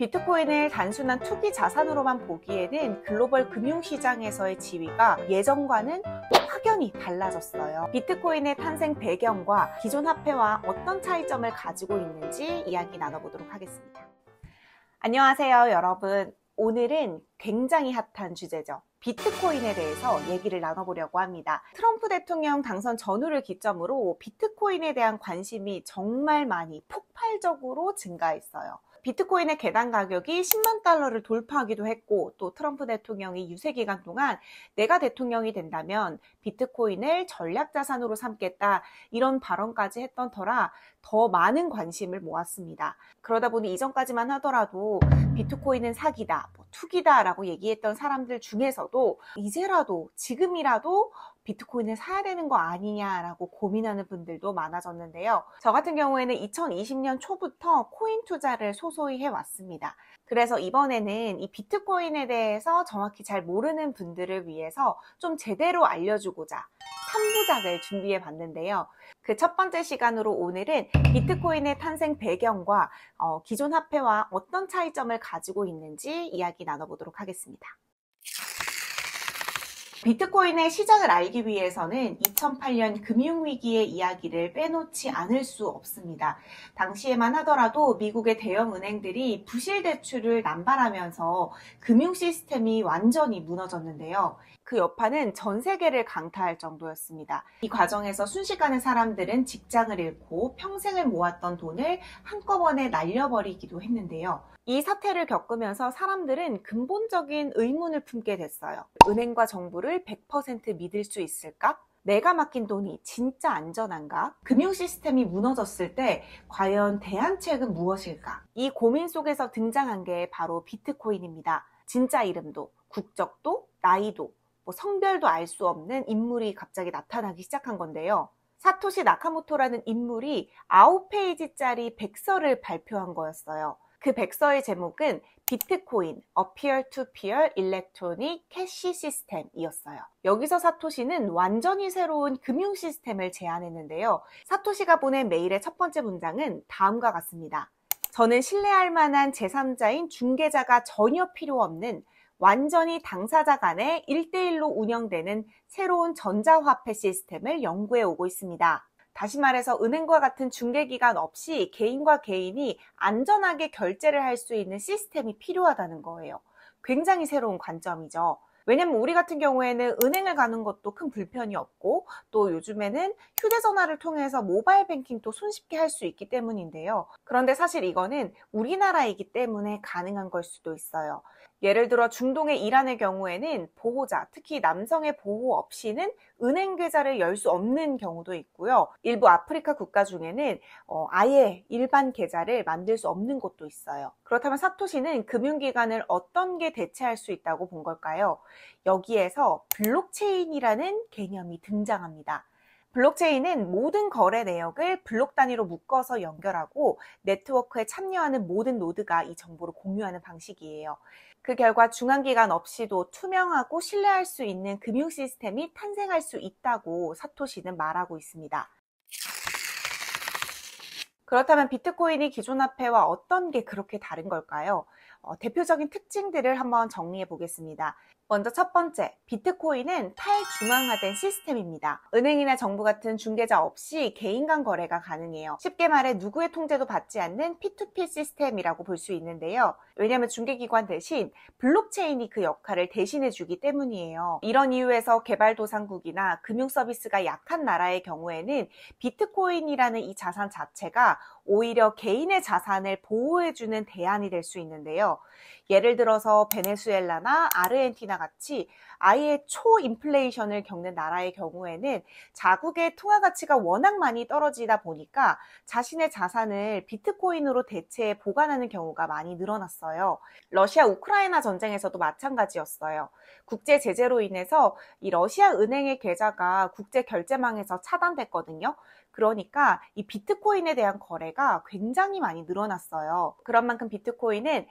비트코인을 단순한 투기 자산으로만 보기에는 글로벌 금융시장에서의 지위가 예전과는 확연히 달라졌어요. 비트코인의 탄생 배경과 기존 화폐와 어떤 차이점을 가지고 있는지 이야기 나눠보도록 하겠습니다. 안녕하세요, 여러분. 오늘은 굉장히 핫한 주제죠. 비트코인에 대해서 얘기를 나눠보려고 합니다. 트럼프 대통령 당선 전후를 기점으로 비트코인에 대한 관심이 정말 많이 폭발적으로 증가했어요. 비트코인의 개당 가격이 10만 달러를 돌파하기도 했고, 또 트럼프 대통령이 유세 기간 동안 내가 대통령이 된다면 비트코인을 전략자산으로 삼겠다, 이런 발언까지 했던 터라 더 많은 관심을 모았습니다. 그러다 보니 이전까지만 하더라도 비트코인은 사기다, 투기다 라고 얘기했던 사람들 중에서도 이제라도, 지금이라도 비트코인을 사야 되는 거 아니냐라고 고민하는 분들도 많아졌는데요. 저 같은 경우에는 2020년 초부터 코인 투자를 소소히 해왔습니다. 그래서 이번에는 이 비트코인에 대해서 정확히 잘 모르는 분들을 위해서 좀 제대로 알려주고자 3부작을 준비해 봤는데요. 그 첫 번째 시간으로 오늘은 비트코인의 탄생 배경과 기존 화폐와 어떤 차이점을 가지고 있는지 이야기 나눠보도록 하겠습니다. 비트코인의 시작을 알기 위해서는 2008년 금융위기의 이야기를 빼놓지 않을 수 없습니다. 당시에만 하더라도 미국의 대형 은행들이 부실 대출을 남발하면서 금융 시스템이 완전히 무너졌는데요. 그 여파는 전 세계를 강타할 정도였습니다. 이 과정에서 순식간에 사람들은 직장을 잃고 평생을 모았던 돈을 한꺼번에 날려버리기도 했는데요. 이 사태를 겪으면서 사람들은 근본적인 의문을 품게 됐어요. 은행과 정부를 100% 믿을 수 있을까? 내가 맡긴 돈이 진짜 안전한가? 금융 시스템이 무너졌을 때 과연 대안책은 무엇일까? 이 고민 속에서 등장한 게 바로 비트코인입니다. 진짜 이름도, 국적도, 나이도, 성별도 알 수 없는 인물이 갑자기 나타나기 시작한 건데요. 사토시 나카모토라는 인물이 9페이지짜리 백서를 발표한 거였어요. 그 백서의 제목은 비트코인, A Peer-to-Peer Electronic Cash System이었어요. 여기서 사토시는 완전히 새로운 금융 시스템을 제안했는데요. 사토시가 보낸 메일의 첫 번째 문장은 다음과 같습니다. 저는 신뢰할 만한 제3자인 중개자가 전혀 필요 없는 완전히 당사자 간에 1대1로 운영되는 새로운 전자화폐 시스템을 연구해 오고 있습니다. 다시 말해서 은행과 같은 중개기관 없이 개인과 개인이 안전하게 결제를 할 수 있는 시스템이 필요하다는 거예요. 굉장히 새로운 관점이죠. 왜냐면 우리 같은 경우에는 은행을 가는 것도 큰 불편이 없고, 또 요즘에는 휴대전화를 통해서 모바일 뱅킹도 손쉽게 할 수 있기 때문인데요. 그런데 사실 이거는 우리나라이기 때문에 가능한 걸 수도 있어요. 예를 들어 중동의 이란의 경우에는 보호자, 특히 남성의 보호 없이는 은행 계좌를 열 수 없는 경우도 있고요. 일부 아프리카 국가 중에는 아예 일반 계좌를 만들 수 없는 곳도 있어요. 그렇다면 사토시는 금융기관을 어떤 게 대체할 수 있다고 본 걸까요? 여기에서 블록체인이라는 개념이 등장합니다. 블록체인은 모든 거래 내역을 블록 단위로 묶어서 연결하고 네트워크에 참여하는 모든 노드가 이 정보를 공유하는 방식이에요. 그 결과 중앙기관 없이도 투명하고 신뢰할 수 있는 금융 시스템이 탄생할 수 있다고 사토시는 말하고 있습니다. 그렇다면 비트코인이 기존 화폐와 어떤 게 그렇게 다른 걸까요? 대표적인 특징들을 한번 정리해 보겠습니다. 먼저 첫 번째, 비트코인은 탈중앙화된 시스템입니다. 은행이나 정부 같은 중개자 없이 개인 간 거래가 가능해요. 쉽게 말해 누구의 통제도 받지 않는 P2P 시스템이라고 볼 수 있는데요. 왜냐하면 중개기관 대신 블록체인이 그 역할을 대신해 주기 때문이에요. 이런 이유에서 개발도상국이나 금융 서비스가 약한 나라의 경우에는 비트코인이라는 이 자산 자체가 오히려 개인의 자산을 보호해주는 대안이 될 수 있는데요. 예를 들어서 베네수엘라나 아르헨티나 같이 아예 초인플레이션을 겪는 나라의 경우에는 자국의 통화 가치가 워낙 많이 떨어지다 보니까 자신의 자산을 비트코인으로 대체해 보관하는 경우가 많이 늘어났어요. 러시아 우크라이나 전쟁에서도 마찬가지였어요. 국제 제재로 인해서 이 러시아 은행의 계좌가 국제 결제망에서 차단됐거든요. 그러니까 이 비트코인에 대한 거래가 굉장히 많이 늘어났어요. 그런 만큼 비트코인은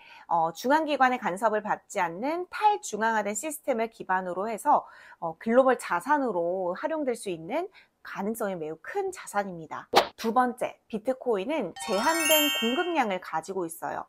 중앙기관의 간섭을 받지 않는 탈중앙화된 시스템을 기반으로 해서 글로벌 자산으로 활용될 수 있는 가능성이 매우 큰 자산입니다. 두 번째, 비트코인은 제한된 공급량을 가지고 있어요.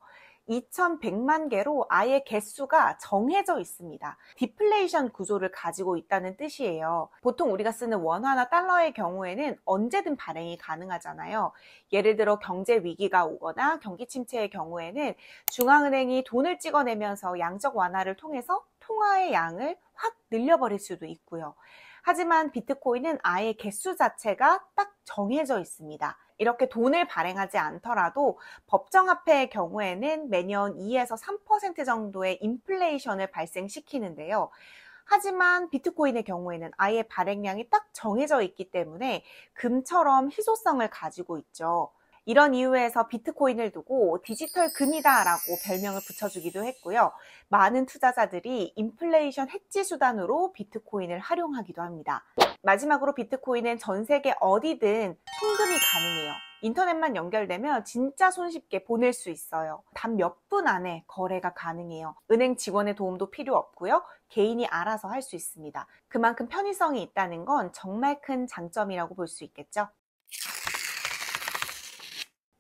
2100만 개로 아예 개수가 정해져 있습니다. 디플레이션 구조를 가지고 있다는 뜻이에요. 보통 우리가 쓰는 원화나 달러의 경우에는 언제든 발행이 가능하잖아요. 예를 들어 경제 위기가 오거나 경기 침체의 경우에는 중앙은행이 돈을 찍어내면서 양적 완화를 통해서 통화의 양을 확 늘려버릴 수도 있고요. 하지만 비트코인은 아예 개수 자체가 딱 정해져 있습니다. 이렇게 돈을 발행하지 않더라도 법정화폐의 경우에는 매년 2에서 3% 정도의 인플레이션을 발생시키는데요. 하지만 비트코인의 경우에는 아예 발행량이 딱 정해져 있기 때문에 금처럼 희소성을 가지고 있죠. 이런 이유에서 비트코인을 두고 디지털 금이다 라고 별명을 붙여주기도 했고요. 많은 투자자들이 인플레이션 해지 수단으로 비트코인을 활용하기도 합니다. 마지막으로 비트코인은 전 세계 어디든 송금이 가능해요. 인터넷만 연결되면 진짜 손쉽게 보낼 수 있어요. 단 몇 분 안에 거래가 가능해요. 은행 직원의 도움도 필요 없고요. 개인이 알아서 할 수 있습니다. 그만큼 편의성이 있다는 건 정말 큰 장점이라고 볼 수 있겠죠.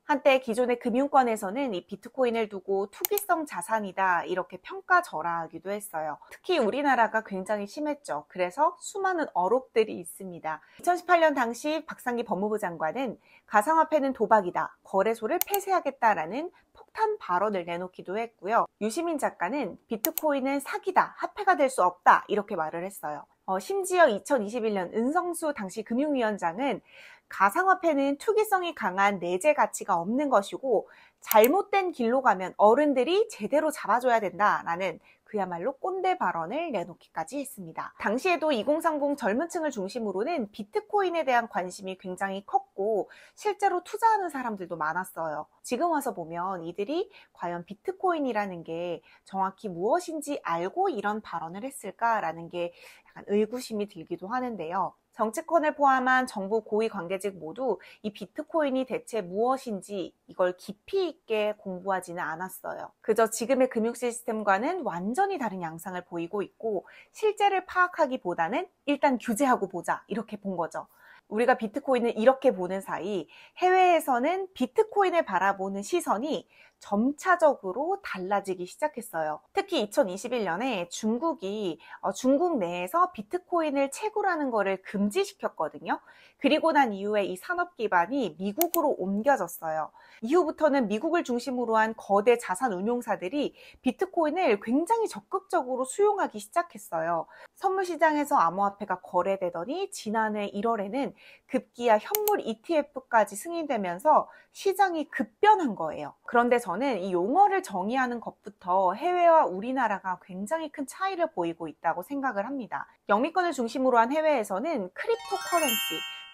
한때 기존의 금융권에서는 이 비트코인을 두고 투기성 자산이다 이렇게 평가절하하기도 했어요. 특히 우리나라가 굉장히 심했죠. 그래서 수많은 어록들이 있습니다. 2018년 당시 박상기 법무부 장관은 가상화폐는 도박이다, 거래소를 폐쇄하겠다라는 폭탄 발언을 내놓기도 했고요. 유시민 작가는 비트코인은 사기다, 화폐가 될 수 없다 이렇게 말을 했어요. 심지어 2021년 은성수 당시 금융위원장은 가상화폐는 투기성이 강한 내재 가치가 없는 것이고 잘못된 길로 가면 어른들이 제대로 잡아줘야 된다라는 그야말로 꼰대 발언을 내놓기까지 했습니다. 당시에도 2030 젊은 층을 중심으로는 비트코인에 대한 관심이 굉장히 컸고 실제로 투자하는 사람들도 많았어요. 지금 와서 보면 이들이 과연 비트코인이라는 게 정확히 무엇인지 알고 이런 발언을 했을까라는 게 약간 의구심이 들기도 하는데요. 정치권을 포함한 정부 고위 관계직 모두 이 비트코인이 대체 무엇인지 이걸 깊이 있게 공부하지는 않았어요. 그저 지금의 금융 시스템과는 완전히 다른 양상을 보이고 있고 실제를 파악하기보다는 일단 규제하고 보자 이렇게 본 거죠. 우리가 비트코인을 이렇게 보는 사이 해외에서는 비트코인을 바라보는 시선이 점차적으로 달라지기 시작했어요. 특히 2021년에 중국이 중국 내에서 비트코인을 채굴하는 것을 금지시켰거든요. 그리고 난 이후에 이 산업 기반이 미국으로 옮겨졌어요. 이후부터는 미국을 중심으로 한 거대 자산 운용사들이 비트코인을 굉장히 적극적으로 수용하기 시작했어요. 선물 시장에서 암호화폐가 거래되더니 지난해 1월에는 급기야 현물 ETF까지 승인되면서 시장이 급변한 거예요. 그런데 저는 이 용어를 정의하는 것부터 해외와 우리나라가 굉장히 큰 차이를 보이고 있다고 생각을 합니다. 영미권을 중심으로 한 해외에서는 크립토 커런시,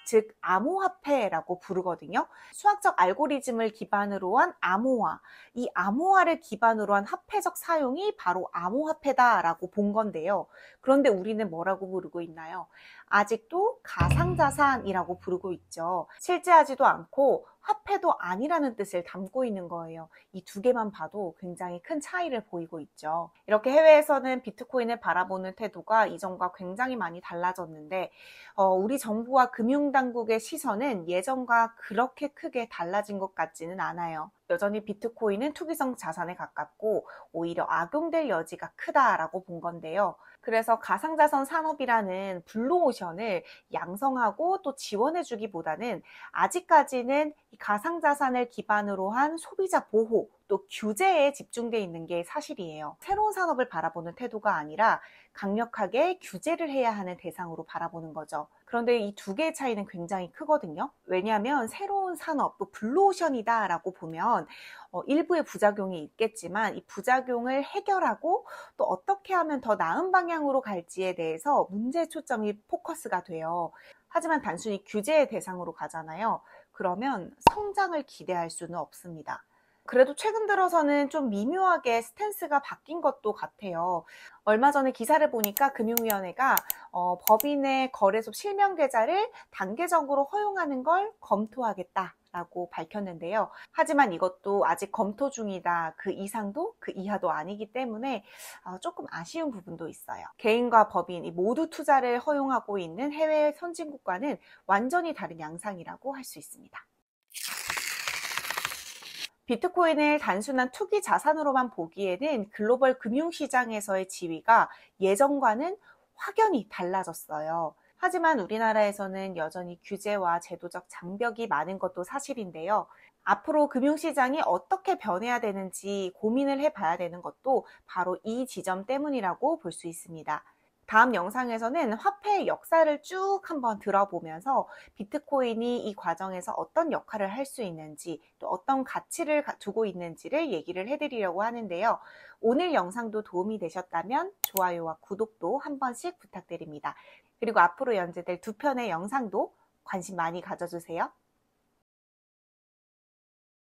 즉 암호화폐라고 부르거든요. 수학적 알고리즘을 기반으로 한 암호화, 이 암호화를 기반으로 한 화폐적 사용이 바로 암호화폐다라고 본 건데요. 그런데 우리는 뭐라고 부르고 있나요? 아직도 가상자산이라고 부르고 있죠. 실제하지도 않고 화폐도 아니라는 뜻을 담고 있는 거예요. 이 두 개만 봐도 굉장히 큰 차이를 보이고 있죠. 이렇게 해외에서는 비트코인을 바라보는 태도가 이전과 굉장히 많이 달라졌는데 우리 정부와 금융당국의 시선은 예전과 그렇게 크게 달라진 것 같지는 않아요. 여전히 비트코인은 투기성 자산에 가깝고 오히려 악용될 여지가 크다라고 본 건데요. 그래서 가상자산 산업이라는 블루오션을 양성하고 또 지원해주기보다는 아직까지는 이 가상자산을 기반으로 한 소비자 보호 또 규제에 집중되어 있는 게 사실이에요. 새로운 산업을 바라보는 태도가 아니라 강력하게 규제를 해야 하는 대상으로 바라보는 거죠. 그런데 이 두 개의 차이는 굉장히 크거든요. 왜냐하면 새로운 산업, 또 블루오션이다 라고 보면 일부의 부작용이 있겠지만 이 부작용을 해결하고 또 어떻게 하면 더 나은 방향으로 갈지에 대해서 문제의 초점이 포커스가 돼요. 하지만 단순히 규제의 대상으로 가잖아요. 그러면 성장을 기대할 수는 없습니다. 그래도 최근 들어서는 좀 미묘하게 스탠스가 바뀐 것도 같아요. 얼마 전에 기사를 보니까 금융위원회가 법인의 거래소 실명 계좌를 단계적으로 허용하는 걸 검토하겠다라고 밝혔는데요. 하지만 이것도 아직 검토 중이다. 그 이상도 그 이하도 아니기 때문에 조금 아쉬운 부분도 있어요. 개인과 법인이 모두 투자를 허용하고 있는 해외 선진국과는 완전히 다른 양상이라고 할 수 있습니다. 비트코인을 단순한 투기 자산으로만 보기에는 글로벌 금융시장에서의 지위가 예전과는 확연히 달라졌어요. 하지만 우리나라에서는 여전히 규제와 제도적 장벽이 많은 것도 사실인데요. 앞으로 금융시장이 어떻게 변해야 되는지 고민을 해봐야 되는 것도 바로 이 지점 때문이라고 볼 수 있습니다. 다음 영상에서는 화폐의 역사를 쭉 한번 들어보면서 비트코인이 이 과정에서 어떤 역할을 할 수 있는지, 또 어떤 가치를 두고 있는지를 얘기를 해드리려고 하는데요. 오늘 영상도 도움이 되셨다면 좋아요와 구독도 한 번씩 부탁드립니다. 그리고 앞으로 연재될 두 편의 영상도 관심 많이 가져주세요.